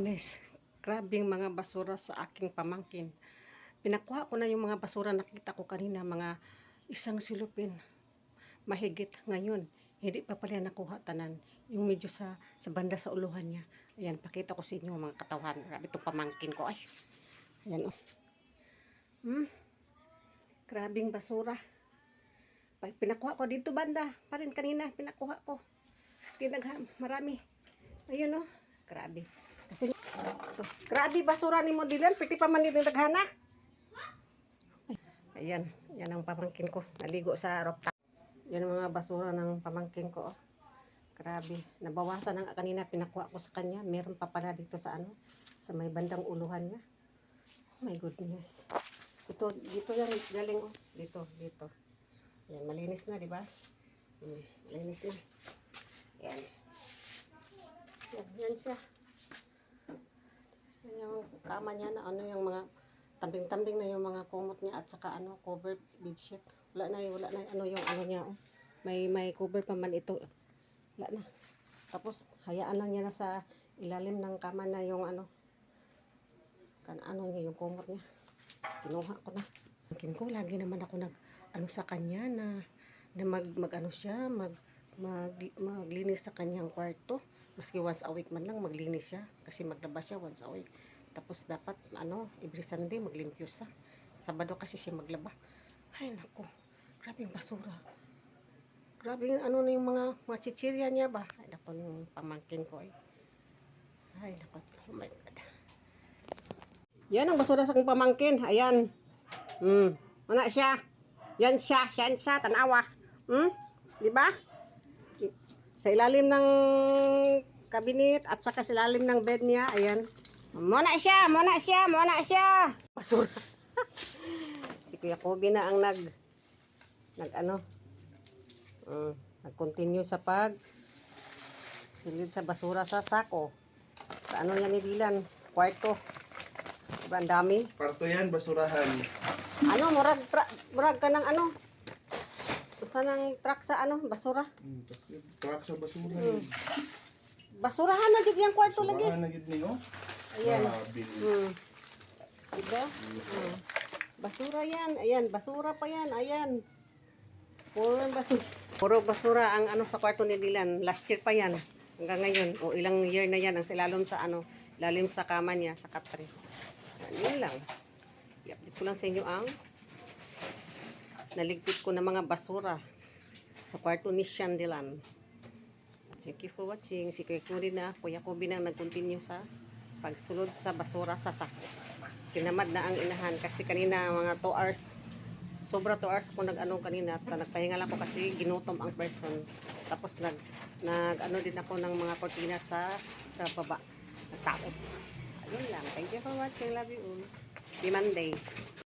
goodness, grabing mga basura sa aking pamangkin. Pinakuha ko na yung mga basura nakita ko kanina, mga isang silupin. Mahigit ngayon, hindi pa pala nakuha tanan. Yung medyo sa banda sa uluhan niya. Ayan, pakita ko sa inyo mga katawan. Grabe itong pamangkin ko. Ay, ayan oh. Grabing basura. Pinakuha ko dito banda. Pa rin kanina, pinakuha ko. Marami. Ayun oh. Grabe. Kasi ito, grabe basura ni mo dilan, piti pa man ni daghana. Ayan, yan ang pamangkin ko, naligo sa rooftop. Yan ang mga basura ng pamangkin ko. Oh. Grabe, nabawasan ng kanina pinakuha ko sa kanya. Meron pa pala dito sa ano, sa may bandang uluhan niya. Oh my goodness. Ito, dito yan galing oh. Dito. Yan, malinis na, di ba? Malinis na. Yan. Yan siya. Yan yung kama niya na ano, yung mga tambing-tambing na yung mga kumot niya at saka ano, cover bedsheet. Wala na ano yung ano niya. Oh. May cover pa man ito. Wala na. Tapos hayaan lang niya na sa ilalim ng kama na yung ano. Ano niya yung kumot niya. Kinuha ko na. Thinking ko lagi naman ako ano sa kanya na mag ano siya, maglinis sa kanyang kwarto. Maski once a week man lang maglinis siya kasi maglabas siya once a week. Tapos dapat ano, every Sunday maglimpyo siya. Sabado kasi siya maglaba. Ay nako, grabe yung basura. Grabe yung ano na yung mga chichirya niya ba. Ay nako, yung pamangkin ko eh. Ay nako, oh my God. Yan ang basura sa kong pamangkin. Ayan. Mana siya. Yan siya, tanawa. Di ba? Sa ilalim ng kabinet at saka sa ilalim ng bed niya, ayan. Muna siya. Basura. Si Kuya Kobe na ang nag-continue sa silid sa basura sa sako. Sa ano yan ni Dylan? Kwarto. Diba ang dami? Kwarto yan, basurahan. Ano, murag ka ng ano? Saan ang truck sa ano? Basura? Truck sa basura. Basurahan na dyan yung kwarto lagi. Basurahan na dyan niyo. Ayan. Diba? Basura yan. Ayan, basura pa yan. Ayan. Puro basura ang ano sa kwarto ni Dylan. Last year pa yan. Hanggang ngayon. O ilang year na yan ang silalom sa ano. Lalim sa kama niya, sa katre. Yan lang. I-update ko lang sa inyo ang naligpit ko ng mga basura sa kwarto ni Shandilan. Thank you for watching. Si Kuya Kobe na nag-continue sa pagsulod sa basura sa sako. Tinamad na ang inahan kasi kanina mga 2 hours. Sobra 2 hours ako nag-ano kanina. Nagpahinga lang ako kasi ginutom ang person. Tapos nag-ano din ako ng mga kortina sa baba. Nagtaot. Ayun lang. Thank you for watching. Love you all. Be Monday.